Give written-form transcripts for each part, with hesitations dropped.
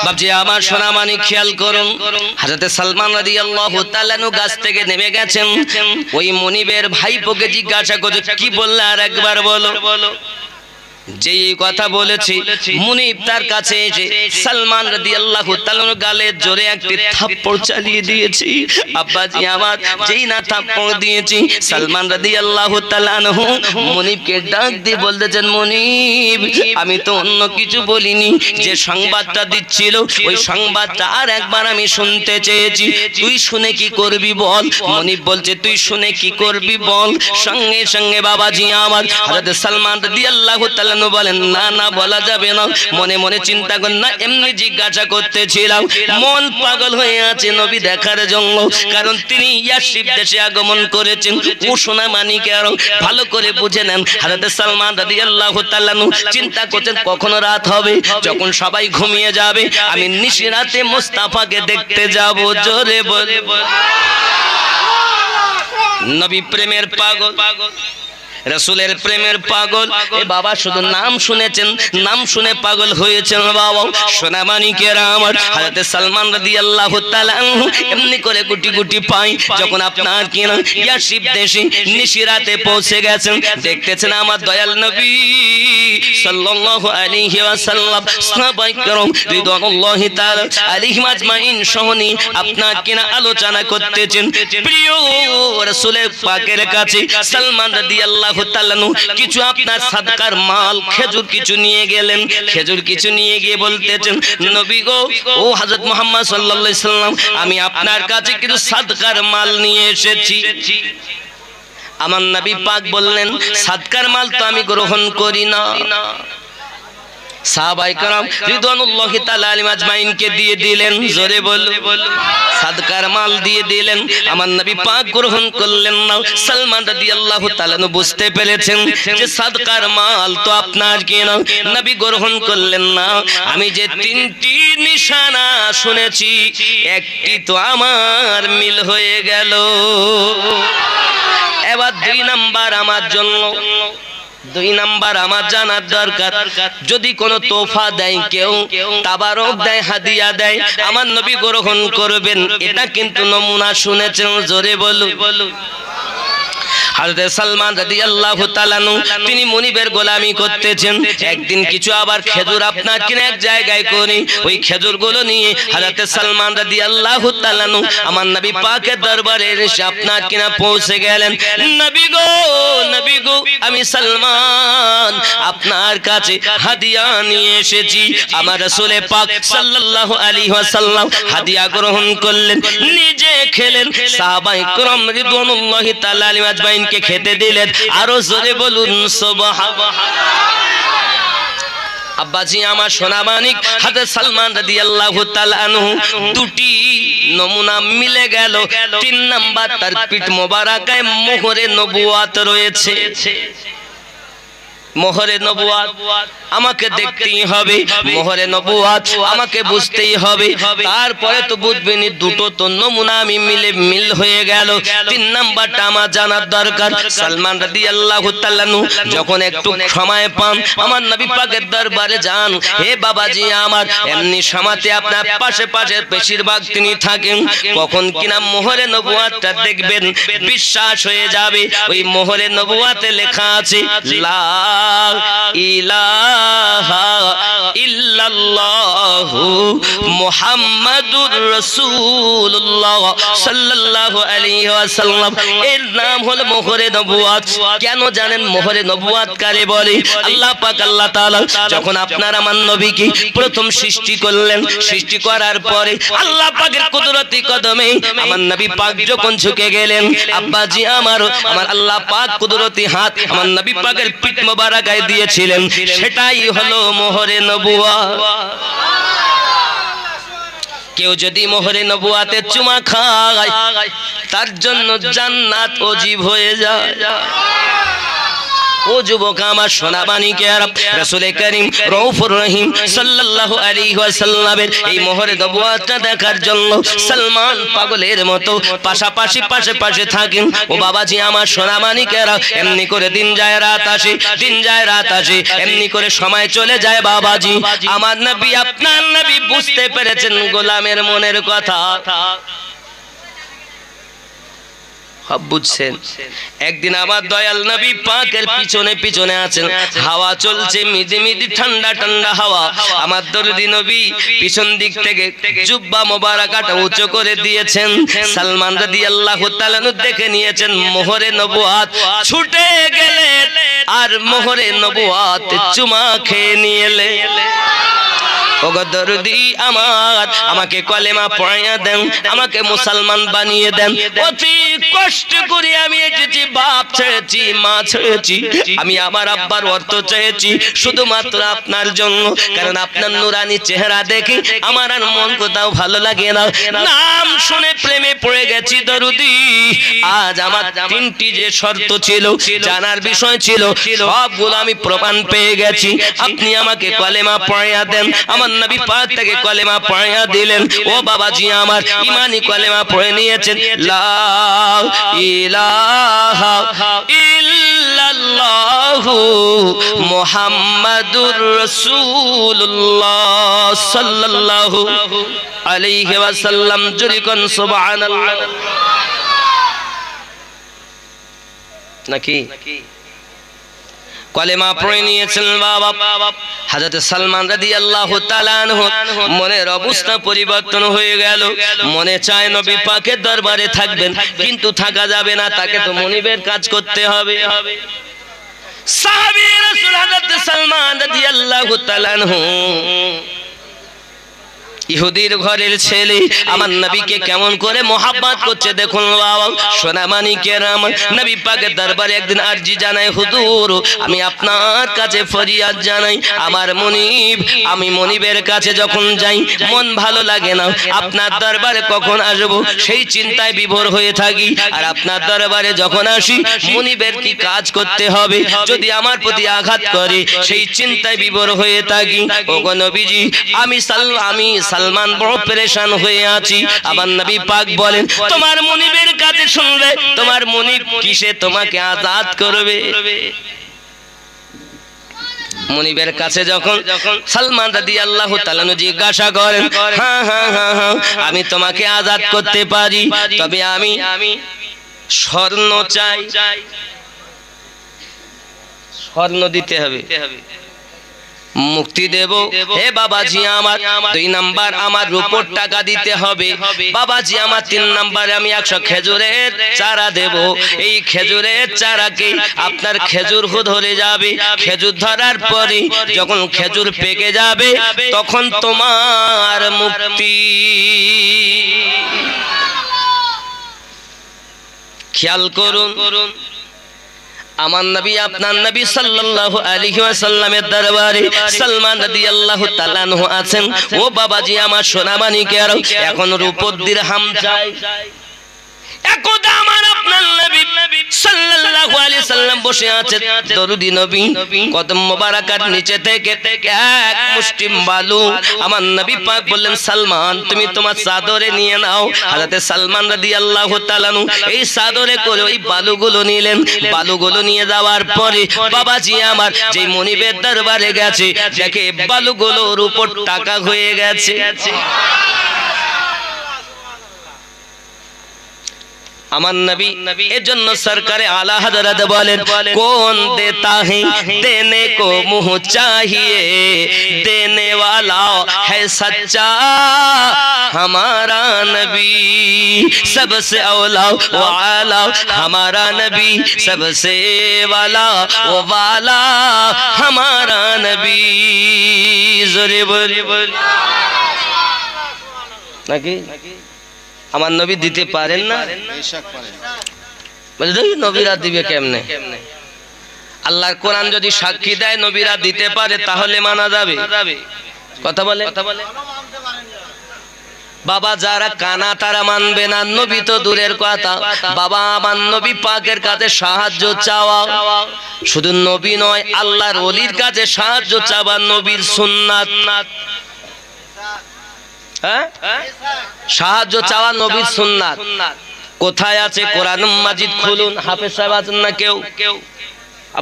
বাবজি আমার সোনা মানিক খেয়াল করুন, হযরত সালমান রাদিয়াল্লাহু তাআলা আনহু গাছ থেকে নেমে গেছেন। ওই মনিবের ভাইপোকে জিজ্ঞাসা করছে, কি বললে আর একবার বলো। যেই কথা বলেছি মুনিব তার কাছে এসে সালমান রাদিয়াল্লাহু তাআলার গালে জোরে একটি থাপ্পড় চালিয়ে দিয়েছি। আব্বাজি আমার যেই না থাপ্পড় দিয়েছি, সালমান রাদিয়াল্লাহু তাআলা আনহু মুনিবকে ডাক দিয়ে বলতেছেন, মুনিব আমি তো অন্য কিছু বলিনি, যে সংবাদটা দিচ্ছিল ওই সংবাদটা আর একবার আমি শুনতে চেয়েছি, তুই শুনে কি করবি বল। মুনিব বলছে, তুই শুনে কি করবি বল। সঙ্গে সঙ্গে বাবাজি আমার হযরত সালমান রাদিয়াল্লাহু তাআলা বলেন, না না বলা যাবে না। মনে মনে চিন্তা করেন, না এমনি জিজ্ঞাসা করতেছিলাম, মন পাগল হয়ে আছে নবী দেখার জন্য, কারণ তিনি ইয়াসরিব দেশে আগমন করেছেন। ও সোনা মানিক আরো ভালো করে বুঝে নেন। হযরত সালমান রাদিয়াল্লাহু তাআলা চিন্তা করছেন, কখনো রাত হবে যখন সবাই ঘুমিয়ে যাবে, আমি নিশি রাতে মুস্তাফাকে দেখতে যাব। জোরে বলে নবী প্রেমের পাগল, রাসূলের প্রেমের পাগল। এ বাবা শুধু নাম শুনেছেন, নাম শুনে পাগল হয়েছেন বাবা। সোনা মানিকেরা আমার হযরত সালমান রাদিয়াল্লাহু তাআলা আনহু এমনি করে গুটি গুটি পাই যখন আপনার কিনা ইয়াসরিব দেশে নিশিরাতে পৌঁছে গেছেন, দেখতেছেন আমার দয়াল নবী সাল্লাল্লাহু আলাইহি ওয়াসাল্লাম সাহাবায়ে কেরাম রিদওয়ানুল্লাহি তাআলা আলাইহিম আজমাইন সহনি আপনার কিনা আলোচনা করতেছেন। প্রিয় রাসূলের পাকের কাছে সালমান রাদিয়াল্লাহু কিছু আপনার সাদকার মাল খেজুর কিছু নিয়ে গেলেন। খেজুর কিছু নিয়ে গিয়ে বলতেছেন, নবী গো, ও হযরত মুহাম্মদ সাল্লাল্লাহু আলাইহি সাল্লাম, আমি আপনার কাছে কিছু সাদকার মাল নিয়ে এসেছি। আমার নবী পাক বললেন, সাদকার মাল তো আমি গ্রহণ করি না। সাহাবায়ে কেরাম রিদওয়ানুল্লাহি তাআলা আলাইহিম আজমাইনকে দিয়ে দিলেন। জোরে বলো, সাদকার মাল দিয়ে দিলেন। আমার নবী পাক গ্রহণ করলেন না। সালমান রাদিয়াল্লাহু তাআলা বুঝতে পেরেছেন যে সাদকার মাল তো আপনার কিনা, নবী গ্রহণ করলেন না। আমি যে তিনটি নিশানা শুনেছি, একটি তো আমার মিল হয়ে গেল। এবার দুই নাম্বার আমার জন্য, দুই নাম্বার আমার জানার দরকার, যদি কোনো তোফা দেয় কেউ, তাবারক দেয়, হাদিয়া দেয়, আমার নবী গ্রহণ করবেন, এটা কিন্তু নমুনা শুনেছেন। জোরে বলু। হযরত সালমান রাদিয়াল্লাহু তাআলা তিনি মুনিবের গোলামি করতেছেন। একদিন কিছু আবার খেজুর আপনার কিনে এক জায়গায় করে ওই খেজুরগুলো নিয়ে হযরত সালমান রাদিয়াল্লাহু তাআলা আমার নবী পাকের দরবারে এসে আপনার কিনা পৌঁছে গেলেন। নবী গো, নবী গো, আমি সালমান আপনার কাছে হাদিয়া নিয়ে এসেছি। আমার রাসূল পাক সাল্লাল্লাহু আলাইহি ওয়াসাল্লাম হাদিয়া গ্রহণ করলেন, নিজে খেলেন, সাহাবায়ে কেরাম রিদওয়ানুল্লাহি তাআলা আলাইহিম আজমাইন কে খেতে দিলেন। আরো জোরে বলুন সুবহানাল্লাহ। আব্বাজি আমার সোনা মানিক হযরত সালমান রাদিয়াল্লাহু তাআলা আনহু দুটি নমুনা মিলে গেল। তিন নাম্বার তার পিঠ মোবারকায় মোহরে নবুয়াত রয়েছে। মোহরে নবুয়াত আমাকে দেখতেই হবে, মোহরে নবুয়াত আমাকে বুঝতেই হবে। তারপরে তো বুঝবেনি, দুটো তো নমুনা আমি মিল হয়ে গেল। তিন নাম্বারটা আমার জানার দরকার। সালমান রাদিয়াল্লাহু তাআলা যখন একটু সময় পান আমার নবী পাকের দরবারে যান। হে বাবাজি আমার, এমনি সমাতে আপনার পাশে পাশে বেশিরভাগ তিনি থাকেন। কখন কিনা মোহরে নবুয়াতটা দেখবেন, বিশ্বাস হয়ে যাবে। ওই মোহরে নবুয়াতে লেখা আছে, লা ইলাহা ইল্লাল্লাহু মুহাম্মাদুর রাসূলুল্লাহ সাল্লাল্লাহু আলাইহি ওয়াসাল্লাম। এর নাম হলো মোহরে নবুয়াত। কেন জানেন মোহরে নবুয়াত কারে বলে? আল্লাহ পাক আল্লাহ তাআলা যখন আপনার আমার নবীকে প্রথম সৃষ্টি করলেন, সৃষ্টি করার পরে আল্লাহ পাকের কুদরতি কদমে আমার নবী পাক যখন ঝুঁকে গেলেন, আব্বাজি আমার আল্লাহ পাক কুদরতি হাত আমার নবী পাকের পিঠ মোবারকায় দিয়েছিলেন। সেটাই হলো মোহরে নবুয়াত। কেউ যদি মোহরে নবুয়াতে চুমা খায়, তার জন্য জান্নাত ওয়াজিব হয়ে যায়। ও যুবক আমার সোনা মানিকেরা, রাসূল করিম রউফুর রহিম সাল্লাল্লাহু আলাইহি ওয়াসাল্লামের এই মোহরে নবুয়তটা দেখার জন্য সালমান পাগলের মতো পাশাপাশি পাশে থাকেন। ও বাবাজি আমার সোনা মানিকেরা, এমনি করে দিন যায় রাত আসে, দিন যায় রাত আসে, এমনি করে সময় চলে যায় বাবাজি। আমার নবী আপনার নবী বুঝতে পেরেছেন গোলামের মনের কথা, বুঝছেন। একদিন আমার দয়াল নবী পাকের পিছনে আছেন, হাওয়া চলছে মিদি ঠান্ডা হাওয়া। আমার দরদি নবী পিছন দিক থেকে জুব্বা মোবারকাটা উঁচু করে দিয়েছেন। সালমান রাদিয়াল্লাহু তাআলা দেখে নিয়েছেন মোহরে নবুয়ত, ছুটে গেলেন আর মোহরে নবুয়ত চুমা খেয়ে নিয়েলে। ওগো দরদি আমার, আমাকে কলেমা পড়াইয়া দেন, আমাকে মুসলমান বানিয়ে দেন। অতি কষ্ট করে আমি এসেছি, বাপ ছেড়েছি, মা ছেড়েছি, আমি আমার আব্বার অর্থ চেয়েছি শুধুমাত্র আপনার জন্য। কারণ আপনার নুরানি চেহারা দেখে আমার আর মন কোথাও ভালো লাগে না। নাম শুনে প্রেমে পড়ে গেছি দরদি। আজ আমার তিনটি যে শর্ত ছিল, জানার বিষয় ছিল, সবগুলো আমি প্রমাণ পেয়ে গেছি। আপনি আমাকে কলেমা পড়াইয়া দেন। আমার নবী পাক থেকে কলেমা পড়াইয়া দিলেন। ও বাবাজি আমার, ঈমানি কলেমা পড়ে নিয়েছেন। লা ইলাহা ইল্লাল্লাহু মুহাম্মাদুর রাসূলুল্লাহ সাল্লাল্লাহু আলাইহি ওয়াসাল্লাম। জোরে কোন সুবহানাল্লাহ। নাকি কলেমা পড়ে নিয়েছেন বাবা। হযরত সালমান রাদিয়াল্লাহু তাআলা আনহু মনের অবস্থা পরিবর্তন হয়ে গেল। মনে চায় নবী পাকের দরবারে থাকবেন, কিন্তু থাকা যাবে না, তাকে তো মনিবের কাজ করতে হবে। সাহাবী রাসূল হযরত সালমান রাদিয়াল্লাহু তাআলা আনহু ইহুদির ঘরের ছেলে আমার নবীকে কেমন করে মোহাব্বত করছে দেখুন বাবা। সোনা মানিকেরা, আমার নবী পাকের দরবারে একদিন আরজি জানাই, হুজুর আমি আপনার কাছে ফরিয়াদ জানাই, আমার মনিব, আমি মনিবের কাছে যখন যাই মন ভালো লাগে না, আপনার দরবারে কখন আসবো সেই চিন্তায় বিভোর হয়ে থাকি। আর আপনার দরবারে যখন আসি মনিবের কি কাজ করতে হবে, যদি আমার প্রতি আঘাত করে সেই চিন্তায় বিভোর হয়ে থাকি। ওগো নবীজি, আমি সালমান বড় পেরেশান হয়ে আছি। আবার নবী পাক বলেন, তোমার মনিবের কাছে শুনবে, তোমার মনিব কিসে তোমাকে আজাদ করবে। মনিবের কাছে যখন সালমান রাদিয়াল্লাহু তাআলা জিজ্ঞাসা করেন, হ্যাঁ হ্যাঁ হ্যাঁ হ্যাঁ আমি তোমাকে আজাদ করতে পারি, তবে আমি স্বর্ণ চাই, স্বর্ণ দিতে হবে, মুক্তি দেব। হে বাবাজি আমার, 2 নাম্বার আমার রূপোর টাকা দিতে হবে। বাবাজি আমার 3 নাম্বারে আমি 100 খেজুরের চারা দেব। এই খেজুরের চারাকে আপনার খেজুর ধরে যাবে, খেজুর ধরার পরে যখন খেজুর পেকে যাবে তখন তোমার মুক্তি। খেয়াল করুন, আমার নবী আপনার নবী সাল্লাল্লাহু আলাইহি ওয়াসাল্লামের দরবারে সালমান রাদিয়াল্লাহু তাআলা আনহু আছেন। ও বাবাজি আমার সোনা মানিকেরা, এখন রূপোর দিরহাম চাই। একদা আমার আপনার নবী সাল্লাল্লাহু আলাইহি সাল্লাম বসে আছেন, দরুদি নবী কদম মোবারকার নিচে থেকে এক মুষ্টি বালু আমার নবী পাক বললেন, সালমান তুমি তোমার চাদরে নিয়ে নাও। হযরত সালমান রাদিয়াল্লাহু তাআলা এই চাদরে করে ওই বালুগুলো নিলেন। বালুগুলো নিয়ে যাওয়ার পরে বাবাজি আমার যে মনিবের দরবারে গেছে, দেখে বালুগুলোর উপর টাকা হয়ে গেছে। আমার নবী এজন্য সরকারে আলা হযরত বলেন, কোন দেতা है देने को मुंह चाहिए, देने वाला है सच्चा हमारा नबी, सबसे औला व आला हमारा नबी, सबसे वाला व वाला हमारा नबी। जोरे बोल নাকি আমার নবী দিতে পারেন না? নবীরা দিবে কেমনে? আল্লাহর কোরআন যদি সাক্ষী দেয় নবীরা দিতে পারে তাহলে মানা যাবে। কথা বলে বাবা যারা কানা তারা মানবে না, নবী তো দূরের কথা। বাবা আমার নবী পাকের কাছে সাহায্য চাওয়া, শুধু নবী নয় আল্লাহর ওলির কাছে সাহায্য চাওয়া নবীর সুন্নাত। হ্যাঁ, সাহায্য চাওয়া নবীর সুন্নাত। কোথায় আছে? কোরআন মাজিদ খুলুন। হাফেজ সাহেব আছেন না কেউ?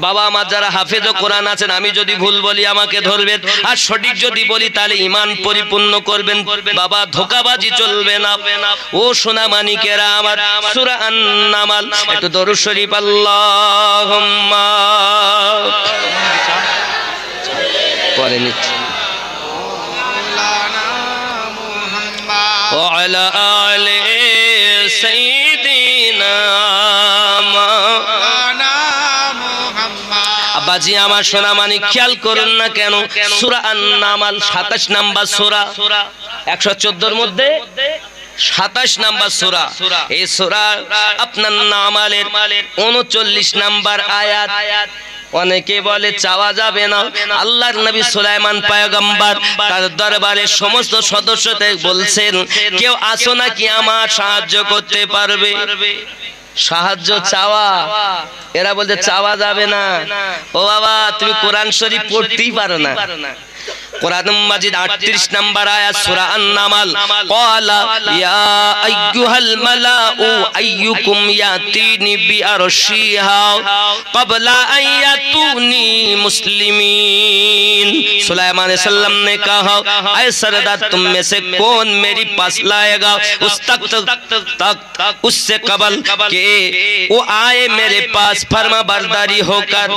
বাবা আমার যারা হাফেজ ও কোরআন আছেন, আমি যদি ভুল বলি আমাকে ধরবেন, আর সঠিক যদি বলি তাহলে ঈমান পরিপূর্ণ করবেন। বাবা ধোঁকাবাজি চলবে না। ও সোনা মানিকেরা আমার, সূরা আন-নামাল একটু দরুদ শরীফ আল্লাহুম্মা পড়ে নিচ্ছি। ওয়া আলা আলি সাইয়্যিদিনা বাজি আমার সোনা মানিক, খেয়াল করুন না কেন, সূরা আন-নামাল 27 নাম্বার সূরা, 114 মধ্যে 27 নাম্বার সূরা। এই সূরা আপনার নামালের 39 নাম্বার আয়াত। অনেকে বলে চাওয়া যাবে না। আল্লাহর নবী সুলাইমান পয়গম্বর তার দরবারে সমস্ত সদস্যদের বলছেন, কেউ আসো নাকি আমার সাহায্য করতে পারবে? সাহায্য চাওয়া, এরা বলতে চাওয়া যাবে না। ও বাবা, তুমি কোরআন শরীফ পড়তেই পারো না। কোরআন মাজিদ 38 নাম্বার আয়াত, সূরা আন-নামাল, ক্বালা ইয়া আইয়ুহাল মালাউ আইয়ুকুম ইয়াতিনি বিআরশিহা ক্বাবলা আন ইয়াতুনি মুসলিমিন। सुलेमान सल्लम ने कहा, ऐ सरदार तुम में से कौन मेरी पास लाएगा उस तक उससे कबल के वो आए मेरे पास फर्मा बरदारी होकर।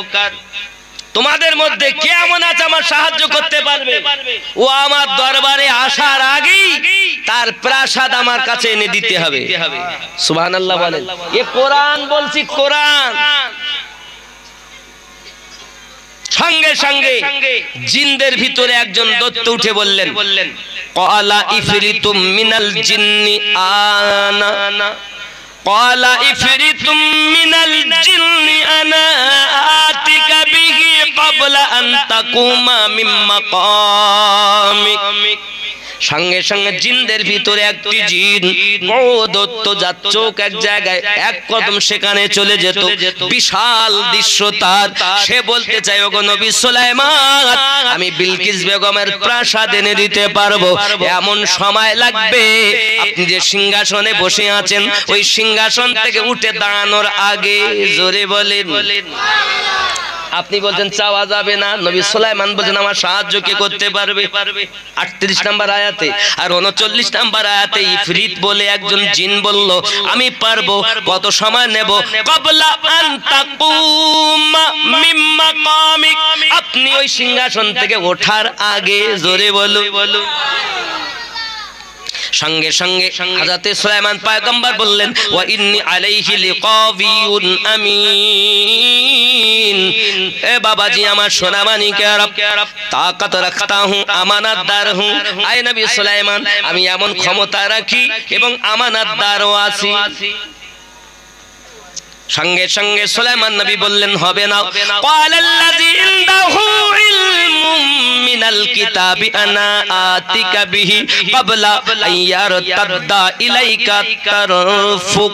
তোমাদের মধ্যে কে এমন আছে আমার সাহায্য করতে পারবে? ও আমার দরবারে আসার আগেই তার প্রাসাদ আমার কাছে এনে দিতে হবে। সুবহানাল্লাহ বলেন। এ কোরআন বলছি, কোরআন। সঙ্গে সঙ্গে জিনদের ভিতরে একজন দৈত্য উঠে বললেন, ক্বালা ইফরিতুম মিনাল জিন্নি আনা ক্বালা ইফরিতুম মিনাল জিন্নি আনা আতিকা বিহি ক্বাবলা আন তাকুমা মিন মাকামিক। সঙ্গে সঙ্গে জিনদের ভিতরে একটি জিন, বড় দৈত্য, যার চোখ এক জায়গায়, এক কদম সেখানে চলে যেত। বিশাল দৃশ্য তার। সে বলতে চাই, ওগো নবী সুলাইমান, আমি বিলকিস বেগমের প্রাসাদ এনে দিতে পারবো, এমন সময় লাগবে আপনি যে সিংহাসনে বসে আছেন ওই সিংহাসন থেকে উঠে দাঁড়ানোর আগে। জোরে বলেন। আপনি বলছেন চাওয়া যাবে না, নবী সুলাইমান বলেন আমার সাহায্য কে করতে পারবে? 38 নাম্বার আয়াতে। আর 39 নাম্বার আয়াতে ইফরিত বলে একজন জিন বলল, আমি পারবো। কত সময় নেব? ক্বাবলা আন তাকুমা মিন মাকামিক, আপনি ওই সিংহাসন থেকে ওঠার আগে। জোরে বলো। সঙ্গে সঙ্গে হযরত সুলাইমান পয়গম্বর বললেন, ওয়া ইন্নী আলাইহি লিকাবিয়ুন আমিন। এ বাবাজি আমার সোনা মানিকেরা, তাকাত রাখতা হুঁ, আমানতদার হুঁ। আয় নবী সুলাইমান, আমি এমন ক্ষমতা রাখি এবং আমানতদারও আছি। সঙ্গে সঙ্গে সুলাইমান নবী বললেন, হবে না। ক্বালাল্লাযী ইনদাহু ইলমুম মিনাল কিতাবি আনা আতিকা বিহি ক্বাবলা আন ইয়ারতাদ্দা ইলাইকা তারফুক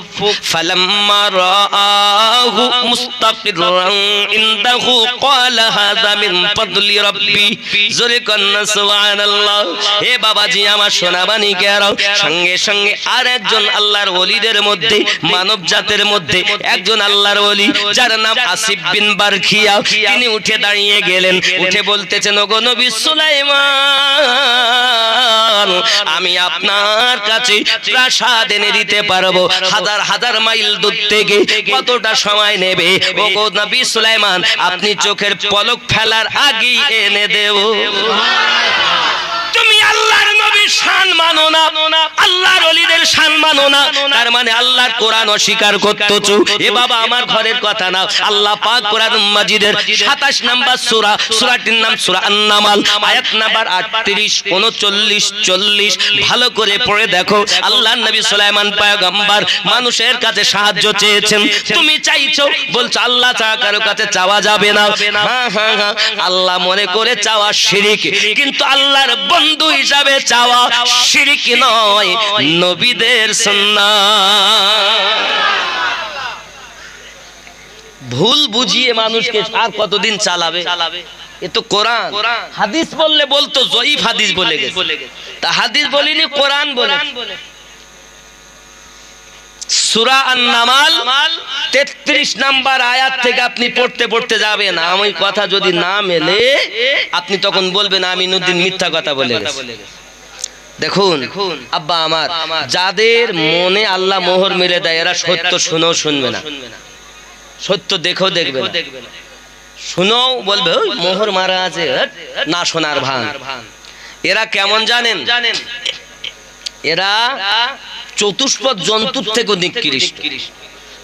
ফালাম্মা রাআহু মুস্তাকিররান ইনদাহু ক্বালা হাযা মিন ফাদলি রাব্বি। জোরে কন্না সুবহানাল্লাহ। হে বাবাজি আমার সোনা মানিকেরা, সঙ্গে সঙ্গে আর একজন আল্লাহর ওলিদের মধ্যে, মানব জাতের মধ্যে একজন আল্লাহর ওলি, যার নাম আসিফ বিন বারখিয়া, তিনি উঠে দাঁড়িয়ে গেলেন। উঠে বলতেছেন, ওগো নবী সুলাইমান, আমি আপনার কাছে প্রাসাদ এনে দিতে পারবো। হাজার হাজার মাইল দূর থেকে। কতটা সময় নেবে? ওগো নবী সুলাইমান, আপনি চোখের পলক ফেলার আগেই এনে দেব। তুমি আল্লাহর নবীর শান মানো না, আল্লাহর ওলিদের শান মানো না, তার মানে আল্লাহর কোরআন অস্বীকার করতেছো। এ বাবা আমার ঘরের কথা না। আল্লাহ পাক কোরআন মাজিদের 27 নাম্বার সূরা, সূরাটির নাম সূরা আন-নামাল, আয়াত নাম্বার 38, 39, 40 ভালো করে পড়ে দেখো। আল্লাহর নবী সুলাইমান পয়গম্বর মানুষের কাছে সাহায্য চেয়েছেন। তুমি চাইছো, বলছো আল্লাহ ছাড়া কারো কাছে চাওয়া যাবে না। হ্যাঁ, আল্লাহ মনে করে চাওয়া শিরক, কিন্তু আল্লাহর বন্ধু হিসাবে চাওয়া চাওয়া শিরক নয়, নবীদের সুন্নাত। ভুল বুঝিয়ে মানুষকে আর কতদিন চালাবে? এ তো কোরআন। হাদিস বললে বলতো জয়ীফ হাদিস বলে গেছে, তা হাদিস বলিনি, কোরআন বলে। সূরা আন-নামাল 33 নাম্বার আয়াত থেকে আপনি পড়তে পড়তে যাবেন। আমি কথা যদি না মেলে আপনি তখন বলবেন আমিনুদ্দিন মিথ্যা কথা বলে গেছে। দেখুন আব্বা আমার, যাদের মনে আল্লাহ মোহর মেরে দেয় এরা সত্য শুনেও শুনবে না, সত্য দেখেও দেখবে না, শুনেও বলবে ওই মোহর মারা আছে, না শোনার ভান। এরা কেমন জানেন? এরা চতুষ্পদ জন্তুর থেকে নিকৃষ্ট।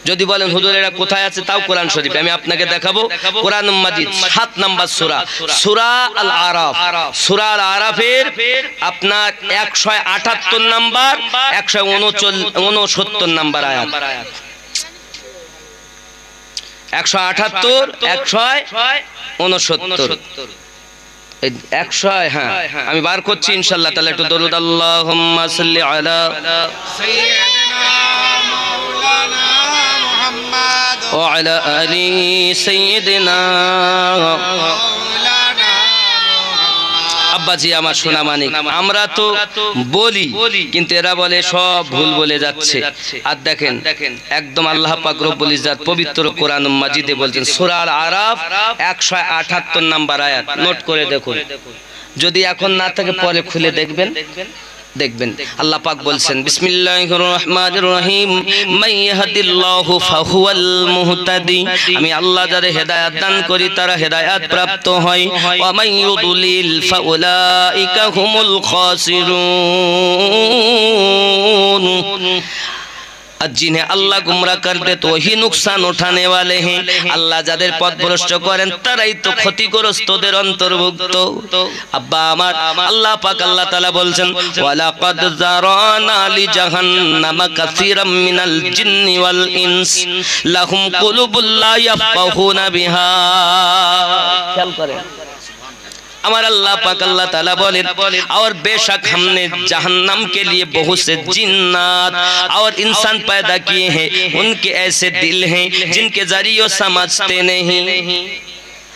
যদি বলেন হুজুর এরা কোথায় আছে, তাও কোরআন শরীফে আমি আপনাকে দেখাবো। কোরআন মাজিদ 7 নাম্বার সূরা, সূরা আল আরাফ। সূরা আল আরাফের আপনার 178 নাম্বার 169 নাম্বার আয়াত। 178 169 100। হ্যাঁ আমি বার করছি ইনশাআল্লাহ। তাহলে একটু দরুদ আল্লাহুম্মা সাল্লি আলা সাইয়্যিদিনা মাওলানা মুহাম্মদ ওয়া আলা আলি সাইয়্যিদিনা মাওলানা মুহাম্মদ। আব্বাজি আমার সোনা মানিক, আমরা তো বলি কিন্তু এরা বলে সব ভুল বলে যাচ্ছে। আর দেখেন একদম আল্লাহ পাক রব্বুল ইজ্জত পবিত্র কোরআন মাজিদে বলছেন, সূরা আল আরাফ 178 নাম্বার আয়াত, নোট করে দেখুন। যদি এখন না থাকে পরে খুলে দেখবেন। আল্লাহ পাক বলছেন বিসমিল্লাহির রহমানির রহিম, মান ইয়াহদিল্লাহু ফাহুয়াল মুহতাদি। আমি আল্লাহ যাদের হেদায়েত দান করি তারা হেদায়েত প্রাপ্ত হয়। ওয়া মান ইউদ্লিল ফাউলাইকা হুমুল খাসিরুন। और जिन्हें अल्लाह गुमराह कर दे तो वही नुकसान उठाने वाले हैं। अल्लाह যাদের পথভ্রষ্ট করেন তারাই তো ক্ষতিগ্রস্তদের অন্তর্ভুক্ত। আব্বা আমার, আল্লাহ পাক আল্লাহ তাআলা বলছেন ওয়ালাকাদ যারানা লি জাহান্নামা কাসীরাম মিনাল জিন্নি ওয়াল ইনস লাহুম কুলুবুল লা ইয়াফকাহুনা বিহা। খেয়াল করেন हमार अल्लाह पाक अल्लाह ताला बोले और बेशक हमने जहन्नम के लिए बहुत से जिन्नात और इंसान पैदा किए हैं, उनके ऐसे दिल हैं जिनके जरिए समझते नहीं।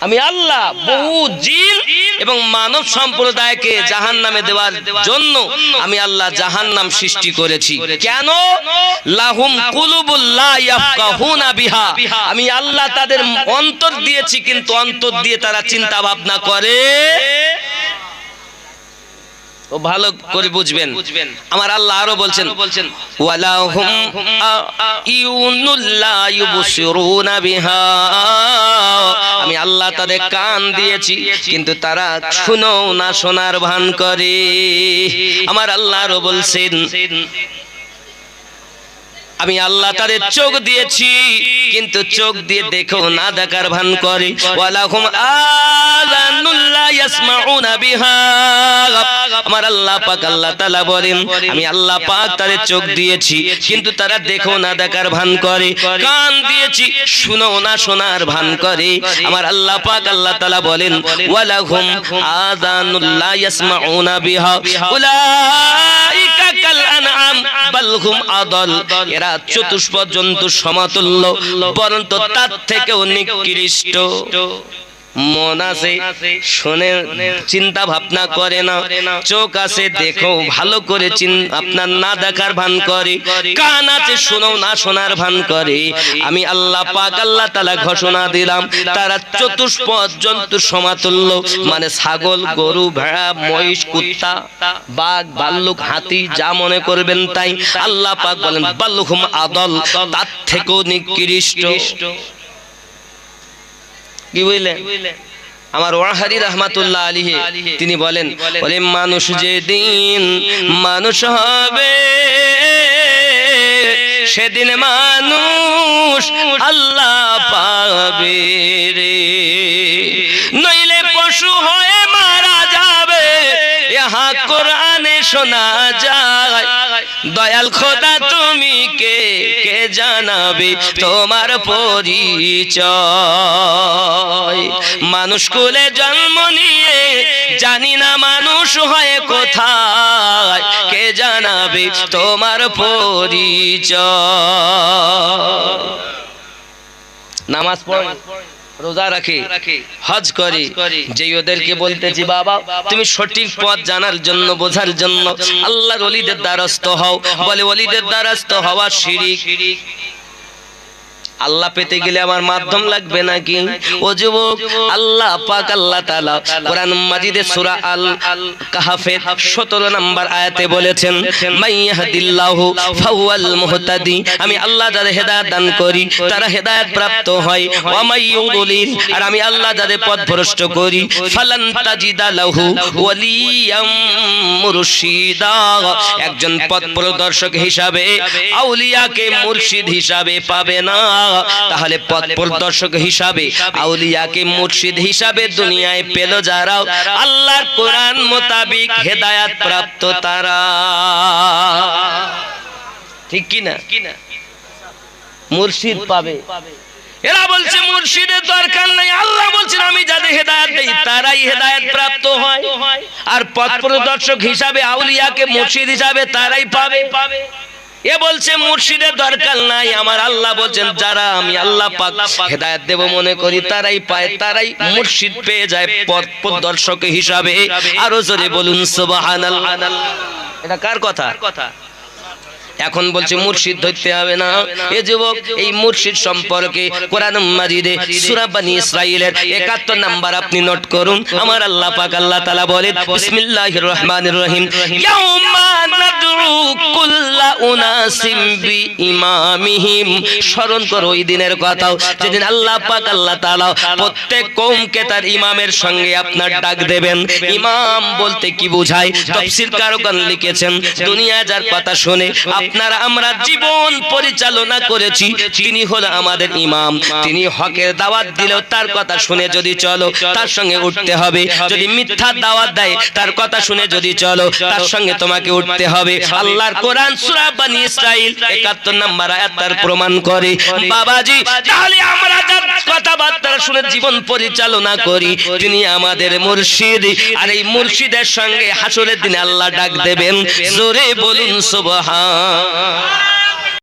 আমি আল্লাহ বহু জিন এবং মানব সম্প্রদায়কে জাহান্নামে দেওয়ার জন্য আমি আল্লাহ জাহান্নাম সৃষ্টি করেছি। কেন? লাহুম কুলুবুল লা ইয়াফকাহুনা বিহা। আমি আল্লাহ তাদের অন্তর দিয়েছি কিন্তু অন্তর দিয়ে তারা চিন্তা ভাবনা করে। ও ভালো করে বুঝবেন। আমার আল্লাহ আরো বলছেন ওয়ালাহুম আয়ুনুল লা ইউবসিরুনা বিহা। আমি আল্লাহ তাদের কান দিয়েছি কিন্তু তারা শুনেও না, শোনার ভান করে। আমার আল্লাহ আরো বলছেন আমি আল্লাহ তাদের চোখ দিয়েছি কিন্তু চোখ দিয়ে দেখেও না দেখার ভান করে। ওয়ালাহুম আযানুল লা ইয়াসমাউনা বিহা। আমার আল্লাহ পাক আল্লাহ তাআলা বলেন আমি আল্লাহ পাক তাদের চোখ দিয়েছি কিন্তু তারা দেখেও না দেখার ভান করে। কান দিয়েছি শুনেও না শোনার ভান করে। আমার আল্লাহ পাক আল্লাহ তাআলা বলেন ওয়ালাহুম আযানুল লা ইয়াসমাউনা বিহা উলাইকা কাল আনআম বাল হুম আদাল। এরা চতুষ্পদ জন্তুর সমতুল্য, বরং তার থেকেও নিকৃষ্ট। মন আছে শুনে চিন্তা ভাবনা করে না, চোখ আছে দেখো ভালো করে আপনার না দেখার ভান করে, কান আছে শুনেও না শোনার ভান করে। আমি আল্লাহ পাক আল্লাহ তাআলা ঘোষণা দিলাম তারা চতুষ্পদ জন্তুর সমতুল্য, মানে ছাগল, গরু, ভেড়া, মহিষ, কুত্তা, বাঘ, ভাল্লুক, হাতি, যা মনে করবেন তাই। আল্লাহ পাক বলেন বালহুম আদল, তার থেকেও নিকৃষ্ট। কি বললেন? আমার ওয়াহারি রাহমাতুল্লাহ আলাইহি তিনি বলেন ওরে মানুষ যেদিন মানুষ হবে সেদিন মানুষ আল্লাহ পাবে রে, নইলে পশু হয়ে মারা যাবে। ইহা কোরআনে শোনা যায় দয়াল খোদা তুমি কে কে জানাবে তোমার পরিচয় মানুষ কুলে জন্ম নিয়ে জানি না মানুষ হয় কোথায় কে জানাবে তোমার পরিচয় নামাজ পড়ে রোজা রাখে হজ করে যেই ওদেরকে বলতেছি বাবা তুমি সঠিক পথ জানার জন্য বোঝার জন্য আল্লাহর ওলিদের দ্বারস্থ হও বলে ওলিদের দ্বারস্থ হওয়া শিরিক আল্লাহ পেতে গেলে আমার মাধ্যম লাগবে নাকি ও যুবক আল্লাহ পাক আল্লাহ তাআলা কোরআন মাজিদে সূরা আল কাহফের 17 নম্বর আয়াতে বলেছেন মাইয়াহদিল্লাহু ফাহুয়াল মুহতাদি আমি আল্লাহ যাদের হেদায়েত দান করি তারা হেদায়েত প্রাপ্ত হয় ওয়া মাইয়ুদলিল আর আমি আল্লাহ যাদের পথভ্রষ্ট করি ফালান তাজিদা লাহু ওয়ালিয়াম মুরশিদা একজন পথ প্রদর্শক হিসাবে আউলিয়াকে মুর্শিদ হিসাবে পাবে না তাহলে পথ প্রদর্শক হিসাবে আউলিয়াকে মুর্শিদ হিসাবে দুনিয়ায় পেল যারা আল্লাহর কোরআন মোতাবেক হেদায়েত প্রাপ্ত তারা ঠিক কি না মুর্শিদ পাবে এরা বলছে মুর্শিদের দরকার নাই আল্লাহ বলছেন আমি যাদের হেদায়েত দেই তারাই হেদায়েত প্রাপ্ত হয় আর পথ প্রদর্শক হিসাবে আউলিয়াকে মুর্শিদ হিসাবে তারাই পাবে এ বলছে মুর্শিদের দরকার নাই আমার আল্লাহ বলেন যারা আমি আল্লাহ পাক হেদায়েত দেব মনে করি তারাই পায় তারাই মুর্শিদ পেয়ে যায় পথ প্রদর্শক হিসাবে আরো জোরে বলুন সুবহানাল্লাহ এটা কার কথা এখন বলছে মুর্শিদ ধরতে হবে না এ যুবক এই মুর্শিদ সম্পর্কে কোরআন মাজিদে সূরা বনী ইসরাঈলের 71 নাম্বার আপনি নোট করুন আমার আল্লাহ পাক আল্লাহ তাআলা বলেন বিসমিল্লাহির রহমানির রহিম ইয়াউমা নাদউ কুল্লা উনাসিম বিইমামিহিম স্মরণ করো ওই দিনের কথা যেদিন আল্লাহ পাক আল্লাহ তাআলা প্রত্যেক কওমকে তার ইমামের সঙ্গে আপনার ডাক দেবেন ইমাম বলতে কি বোঝায় তাফসীর কারগণ লিখেছেন দুনিয়া যার কথা শুনে আপনারা আমরা জীবন পরিচালনা করেছি তিনি হলো আমাদের ইমাম তিনি হকের দাওয়াত দিলেও তার কথা শুনে যদি চলো তার সঙ্গে উঠতে হবে যদি মিথ্যা দাওয়াত দেয় তার কথা শুনে যদি চলো তার সঙ্গে তোমাকে উঠতে হবে আল্লাহর কোরআন সূরা বনী ইসরাঈল 71 নম্বর আয়াত তার প্রমাণ করে বাবাজি তাহলে আমরা যার কথাবার্তা শুনে জীবন পরিচালনা করি তিনি আমাদের মুর্শিদ আর এই মুর্শিদের সঙ্গে হাসরের দিনে আল্লাহ ডাক দেবেন জোরে বলুন সুবহান